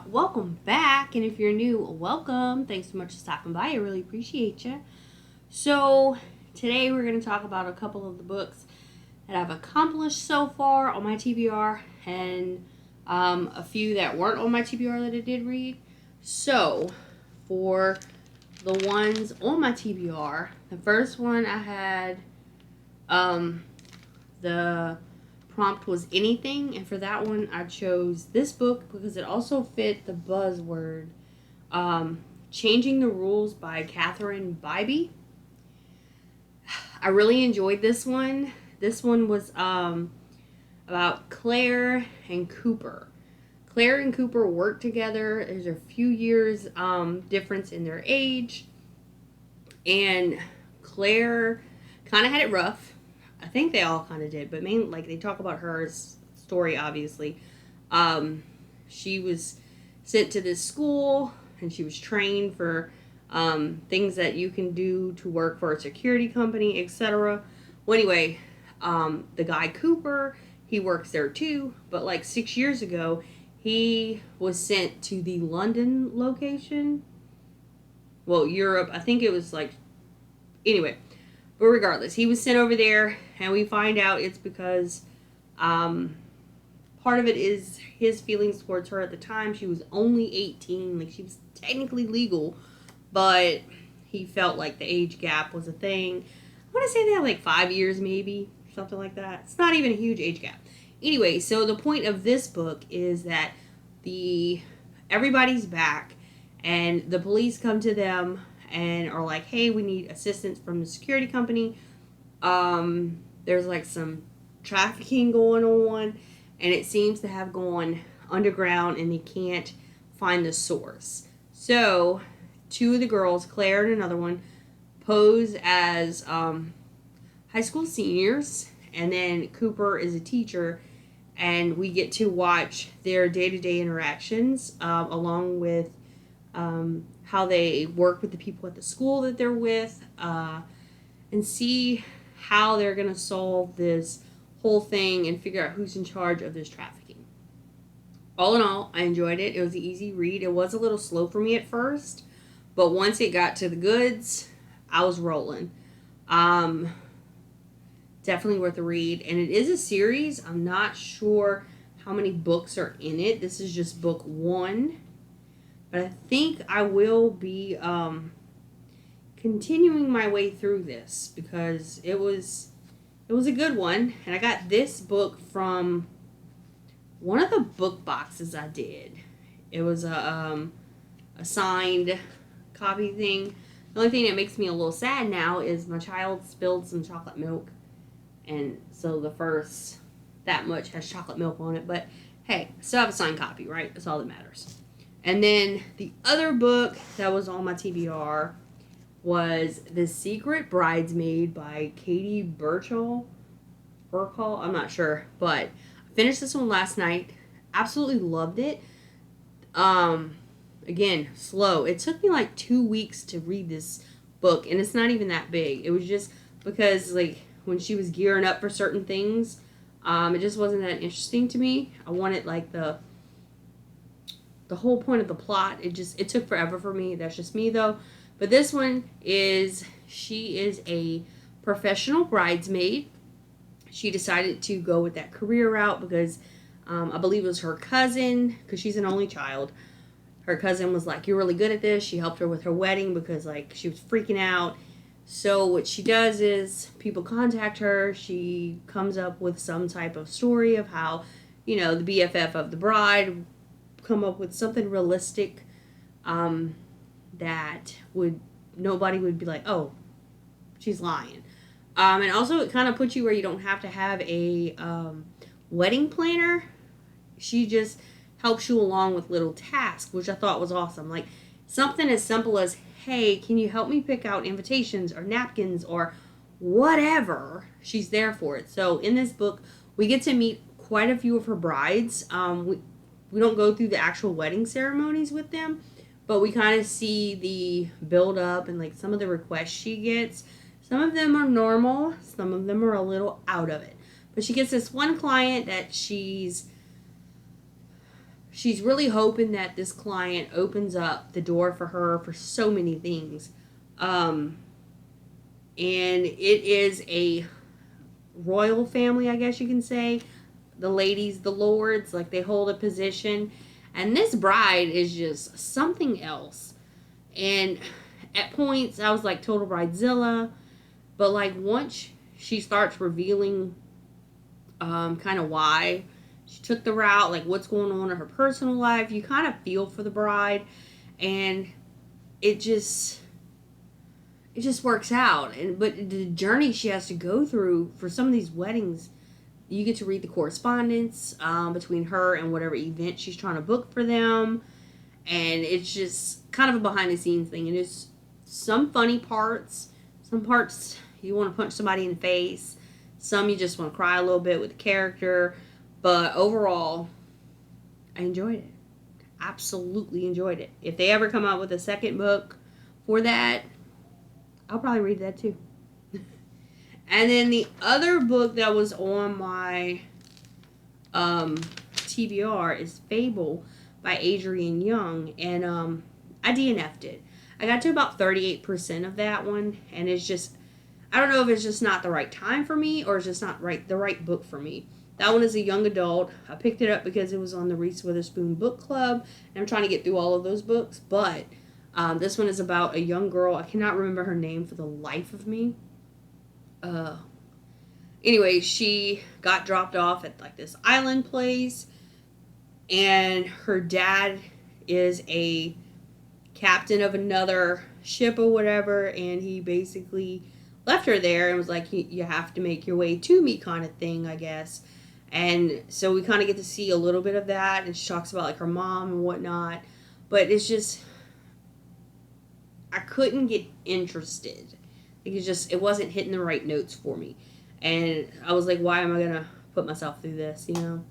Welcome back, and if you're new, welcome. Thanks so much for stopping by. I really appreciate you. So, today we're going to talk about a couple of the books that I've accomplished so far on my TBR, and a few that weren't on my TBR that I did read. So, for the ones on my TBR, the first one I had, the prompt was anything, and for that one I chose this book because it also fit the buzzword, Changing the Rules by Catherine Bybee. I really enjoyed this one. This one was about Claire and Cooper. Claire and Cooper work together. There's a few years difference in their age, and Claire kind of had it rough. I think they all kind of did, but mainly, like, they talk about her story, obviously. She was sent to this school, and she was trained for things that you can do to work for a security company, etc. Well, anyway, the guy Cooper, he works there too, but like 6 years ago, he was sent to the London location. Well, Europe, I think it was like, anyway. But regardless, he was sent over there, and we find out it's because part of it is his feelings towards her at the time. She was only 18, like she was technically legal, but he felt like the age gap was a thing. I want to say they had like 5 years maybe, something like that. It's not even a huge age gap. Anyway, so the point of this book is that everybody's back, and the police come to them and are like, hey, we need assistance from the security company. There's like some trafficking going on, and it seems to have gone underground, and they can't find the source. So, two of the girls, Claire and another one, pose as high school seniors, and then Cooper is a teacher, and we get to watch their day-to-day interactions, along with how they work with the people at the school that they're with, and see how they're going to solve this whole thing and figure out who's in charge of this trafficking. All in all, I enjoyed it. It was an easy read. It was a little slow for me at first, but once it got to the goods, I was rolling. Definitely worth a read. And it is a series. I'm not sure how many books are in it. This is just book 1. But I think I will be continuing my way through this because it was a good one. And I got this book from one of the book boxes I did. It was a signed copy thing. The only thing that makes me a little sad now is my child spilled some chocolate milk. And so the first that much has chocolate milk on it. But hey, I still have a signed copy, right? That's all that matters. And then the other book that was on my TBR was The Secret Bridesmaid by Katie Burchell. I'm not sure. But I finished this one last night. Absolutely loved it. Again, slow. It took me like 2 weeks to read this book, and it's not even that big. It was just because, like, when she was gearing up for certain things, it just wasn't that interesting to me. I wanted, like, the whole point of the plot. It took forever for me. That's just me, though. But this one she is a professional bridesmaid. She decided to go with that career route because I believe it was her cousin, because she's an only child. Her cousin was like, you're really good at this. She helped her with her wedding because, like, she was freaking out. So what she does is people contact her. She comes up with some type of story of how, the BFF of the bride come up with something realistic that nobody would be like, oh, she's lying. And also it kind of puts you where you don't have to have a wedding planner. She just helps you along with little tasks, which I thought was awesome. Like something as simple as, hey, can you help me pick out invitations or napkins or whatever? She's there for it. So in this book, we get to meet quite a few of her brides. We don't go through the actual wedding ceremonies with them, but we kind of see the build up and like some of the requests she gets. Some of them are normal, some of them are a little out of it. But she gets this one client that she's she's really hoping that this client opens up the door for her for so many things. And it is a royal family, I guess you can say. The ladies, the lords, like they hold a position. And this bride is just something else. And at points, I was like total bridezilla. But like once she starts revealing kind of why she took the route, like what's going on in her personal life, you kind of feel for the bride. And it just works out. And but the journey she has to go through for some of these weddings, you get to read the correspondence between her and whatever event she's trying to book for them. And it's just kind of a behind the scenes thing. And there's some funny parts. Some parts you want to punch somebody in the face. Some you just want to cry a little bit with the character. But overall, I enjoyed it. Absolutely enjoyed it. If they ever come out with a second book for that, I'll probably read that too. And then the other book that was on my TBR is Fable by Adrienne Young. And I DNF'd it. I got to about 38% of that one. And it's just, I don't know if it's just not the right time for me or it's just not the right book for me. That one is a young adult. I picked it up because it was on the Reese Witherspoon book club. And I'm trying to get through all of those books. But this one is about a young girl. I cannot remember her name for the life of me. Anyway, she got dropped off at like this island place. And her dad is a captain of another ship or whatever. And he basically left her there and was like, you have to make your way to me kind of thing, I guess. And so we kind of get to see a little bit of that. And she talks about like her mom and whatnot. But it's just, I couldn't get interested. It wasn't hitting the right notes for me. And I was like, why am I going to put myself through this, you know?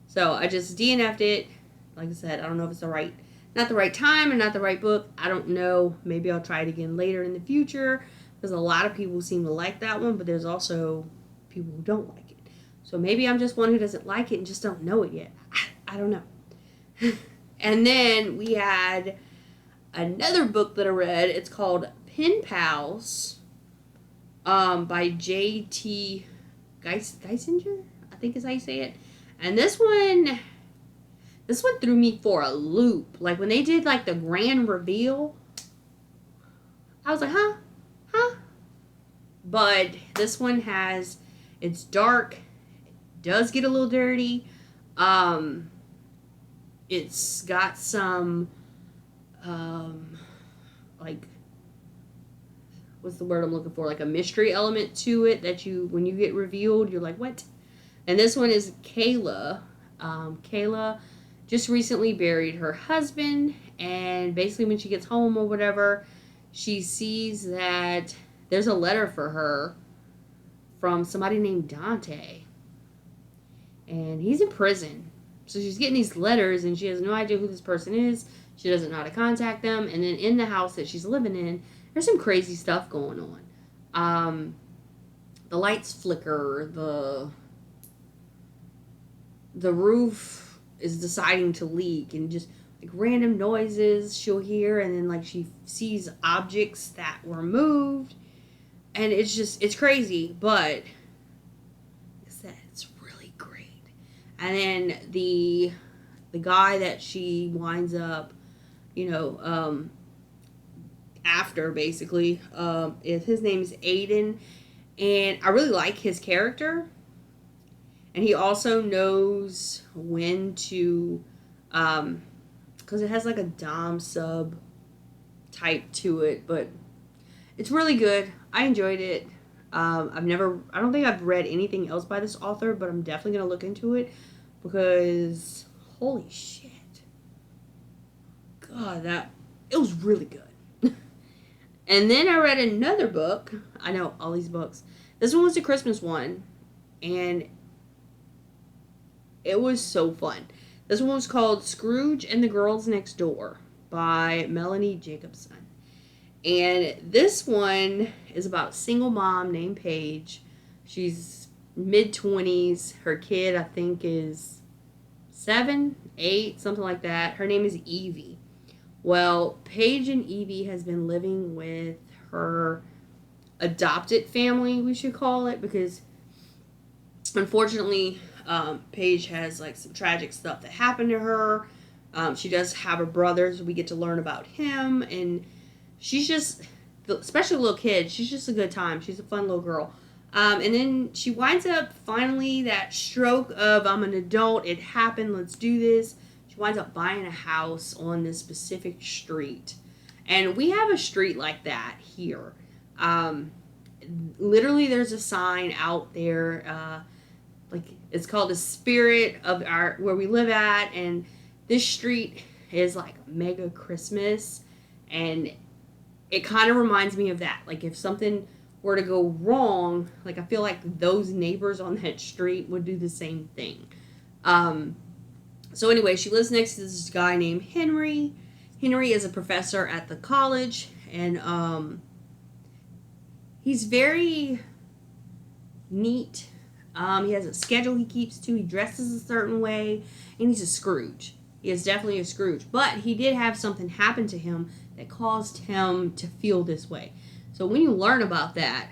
So I just DNF'd it. Like I said, I don't know if it's not the right time or not the right book. I don't know. Maybe I'll try it again later in the future. Because a lot of people seem to like that one, but there's also people who don't like it. So maybe I'm just one who doesn't like it and just don't know it yet. I don't know. And then we had another book that I read. It's called Pen Pals by J.T. Geisinger, I think is how you say it. And this one threw me for a loop. Like when they did like the grand reveal, I was like, huh? But this one it's dark, does get a little dirty. It's got some like, what's the word I'm looking for? Like a mystery element to it that when you get revealed, you're like, what? And this one is Kayla. Kayla just recently buried her husband, and basically when she gets home or whatever, she sees that there's a letter for her from somebody named Dante. And he's in prison. So she's getting these letters, and she has no idea who this person is. She doesn't know how to contact them. And then in the house that she's living in, there's some crazy stuff going on. The lights flicker. The roof is deciding to leak, and just like random noises she'll hear, and then like she sees objects that were moved, and it's crazy, but like I said, it's really great. And then the guy that she winds up, after basically, his name is Aiden, and I really like his character. And he also knows when to, because it has like a dom sub type to it, but it's really good. I enjoyed it. I don't think I've read anything else by this author, but I'm definitely going to look into it because holy shit. God, it was really good. And then I read another book. I know, all these books. This one was a Christmas one, and it was so fun. This one was called Scrooge and the Girls Next Door by Melanie Jacobson. And this one is about a single mom named Paige. She's mid-20s. Her kid, I think, is 7, 8, something like that. Her name is Evie. Well, Paige and Evie has been living with her adopted family, we should call it, because unfortunately, Paige has like some tragic stuff that happened to her. She does have a brother, so we get to learn about him, and she's just, especially a little kid, she's just a good time. She's a fun little girl. And then she winds up finally that stroke of, I'm an adult, it happened, let's do this. She winds up buying a house on this specific street. And we have a street like that here. Literally, there's a sign out there, like it's called the Spirit of our where we live at, and this street is like mega Christmas, and it kind of reminds me of that. Like if something were to go wrong, like I feel like those neighbors on that street would do the same thing. So anyway, she lives next to this guy named Henry. Henry is a professor at the college, and he's very neat. He has a schedule he keeps to. He dresses a certain way, and he's a Scrooge. He is definitely a Scrooge. But he did have something happen to him that caused him to feel this way. So when you learn about that,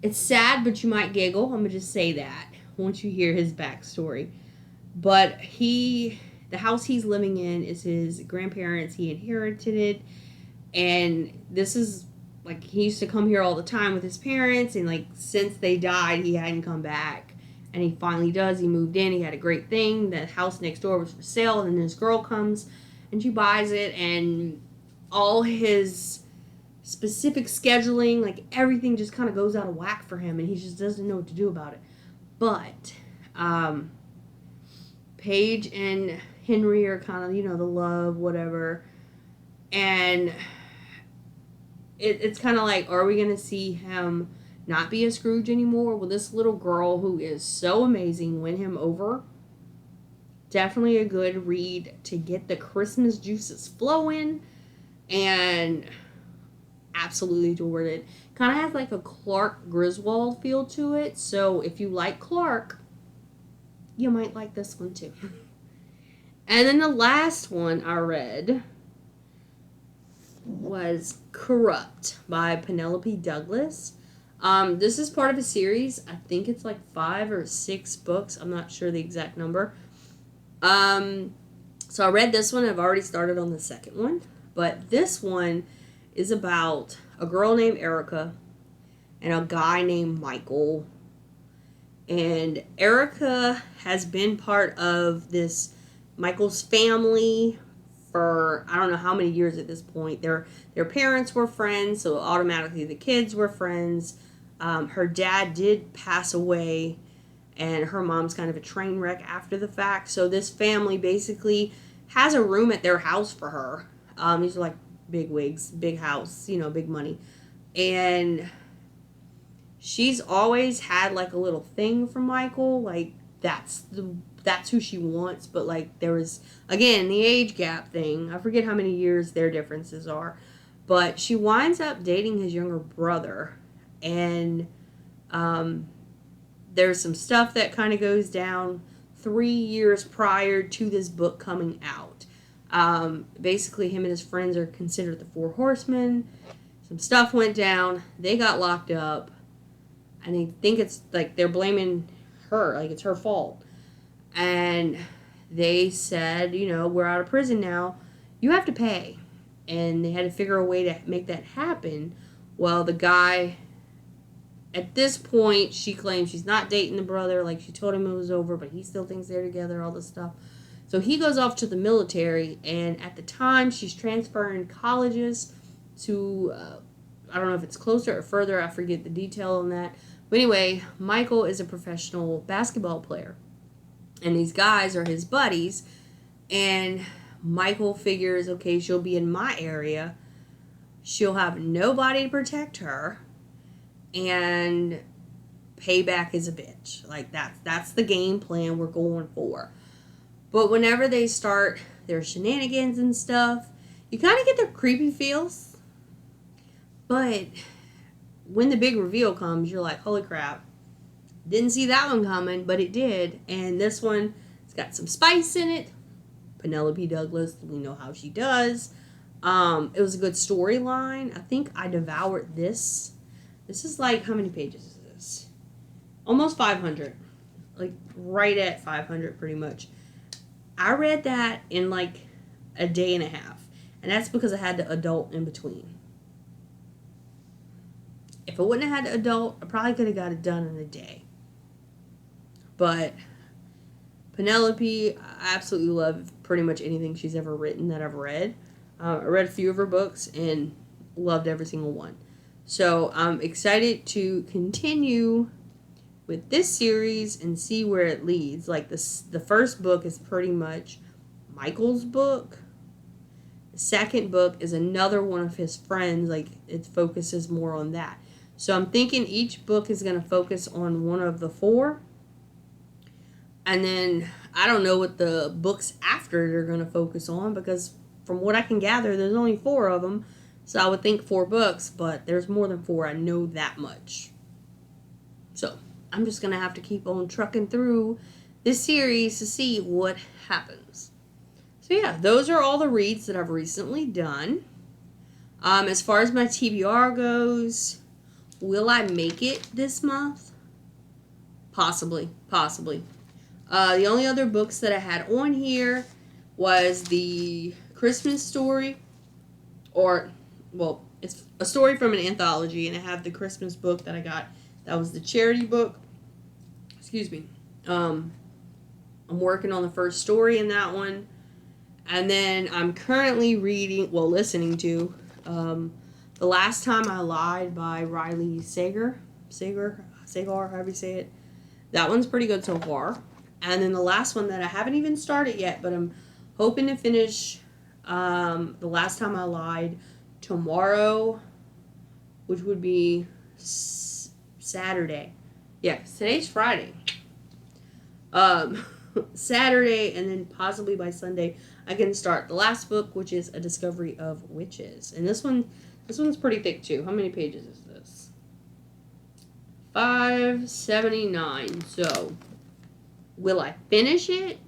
it's sad, but you might giggle. I'm going to just say that once you hear his backstory. But the house he's living in is his grandparents. He inherited it. And this is, like, he used to come here all the time with his parents. And, like, since they died, he hadn't come back. And he finally does. He moved in. He had a great thing. The house next door was for sale. And then this girl comes and she buys it. And all his specific scheduling, like, everything just kind of goes out of whack for him. And he just doesn't know what to do about it. But Paige and Henry are kind of, the love, whatever. And it's kind of like, are we going to see him not be a Scrooge anymore? Will this little girl who is so amazing win him over? Definitely a good read to get the Christmas juices flowing, and absolutely adored it. Kind of has like a Clark Griswold feel to it, so if you like Clark, you might like this one too. And then the last one I read was Corrupt by Penelope Douglas. This is part of a series. I think it's like 5 or 6 books. I'm not sure the exact number. So I read this one. I've already started on the second one. But this one is about a girl named Erica and a guy named Michael. And Erica has been part of this Michael's family for I don't know how many years at this point. Their parents were friends, so automatically the kids were friends. Her dad did pass away, and her mom's kind of a train wreck after the fact. So this family basically has a room at their house for her. These are like big wigs, big house, big money. And she's always had like a little thing for Michael. Like that's who she wants. But like there was, again, the age gap thing. I forget how many years their differences are. But she winds up dating his younger brother. And there's some stuff that kind of goes down 3 years prior to this book coming out. Basically, him and his friends are considered the Four Horsemen. Some stuff went down. They got locked up. And they think it's like they're blaming her. Like it's her fault. And they said, we're out of prison now. You have to pay. And they had to figure a way to make that happen. Well, the guy, at this point, she claims she's not dating the brother. Like, she told him it was over, but he still thinks they're together, all this stuff. So he goes off to the military, and at the time, she's transferring colleges to, I don't know if it's closer or further. I forget the detail on that. But anyway, Michael is a professional basketball player. And these guys are his buddies. And Michael figures, okay, she'll be in my area. She'll have nobody to protect her. And payback is a bitch. Like, that's the game plan we're going for. But whenever they start their shenanigans and stuff, you kind of get the creepy feels. But when the big reveal comes, you're like, holy crap. Didn't see that one coming, but it did. And this one It's got some spice in it. Penelope Douglas, we know how she does. It was a good storyline. I think I devoured this. This is like, how many pages is this? Almost 500. Like, right at 500, pretty much. I read that in like a day and a half. And that's because I had the adult in between. If I wouldn't have had the adult, I probably could have got it done in a day. But Penelope, I absolutely love pretty much anything she's ever written that I've read. I read a few of her books and loved every single one. So I'm excited to continue with this series and see where it leads. Like the first book is pretty much Michael's book. The second book is another one of his friends. Like, it focuses more on that. So I'm thinking each book is going to focus on one of the four. And then I don't know what the books after they're going to focus on, because from what I can gather, there's only 4 of them. So I would think 4 books, but there's more than 4. I know that much. So I'm just going to have to keep on trucking through this series to see what happens. So yeah, those are all the reads that I've recently done. As far as my TBR goes, will I make it this month? Possibly. The only other books that I had on here was the Christmas story, it's a story from an anthology, and I have the Christmas book that I got. That was the charity book. Excuse me. I'm working on the first story in that one. And then I'm currently listening to The Last Time I Lied by Riley Sager, however you say it. That one's pretty good so far. And then the last one that I haven't even started yet, but I'm hoping to finish The Last Time I Lied tomorrow, which would be Saturday. Yeah, today's Friday. Saturday, and then possibly by Sunday I can start the last book, which is A Discovery of Witches. And this one's pretty thick too. How many pages is this? 579. So will I finish it?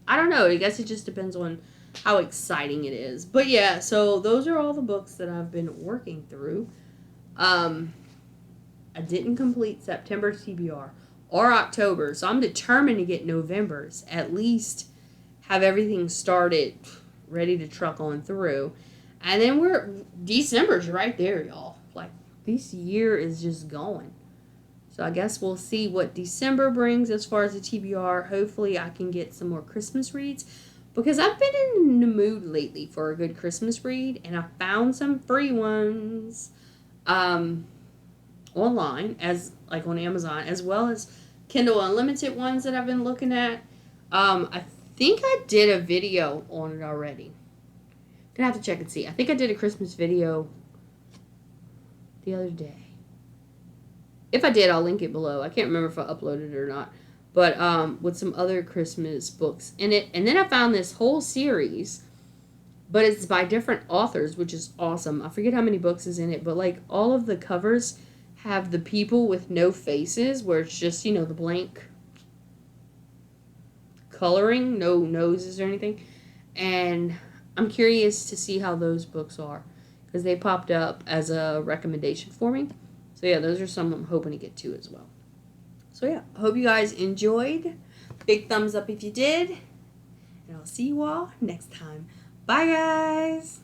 I don't know. I guess it just depends on how exciting it is. But yeah, so those are all the books that I've been working through. I didn't complete September TBR or October, so I'm determined to get November's. At least have everything started, ready to truck on through. And then December's right there, y'all. Like, this year is just going. So I guess we'll see what December brings as far as the TBR. Hopefully I can get some more Christmas reads, because I've been in the mood lately for a good Christmas read, and I found some free ones online, as like on Amazon, as well as Kindle Unlimited ones that I've been looking at. I think I did a video on it already. Gonna have to check and see. I think I did a Christmas video the other day. If I did, I'll link it below. I can't remember if I uploaded it or not. But with some other Christmas books in it. And then I found this whole series, but it's by different authors, which is awesome. I forget how many books is in it, but like all of the covers have the people with no faces, where it's just, the blank coloring, no noses or anything. And I'm curious to see how those books are, because they popped up as a recommendation for me. So yeah, those are some I'm hoping to get to as well. So yeah, I hope you guys enjoyed. Big thumbs up if you did. And I'll see you all next time. Bye, guys.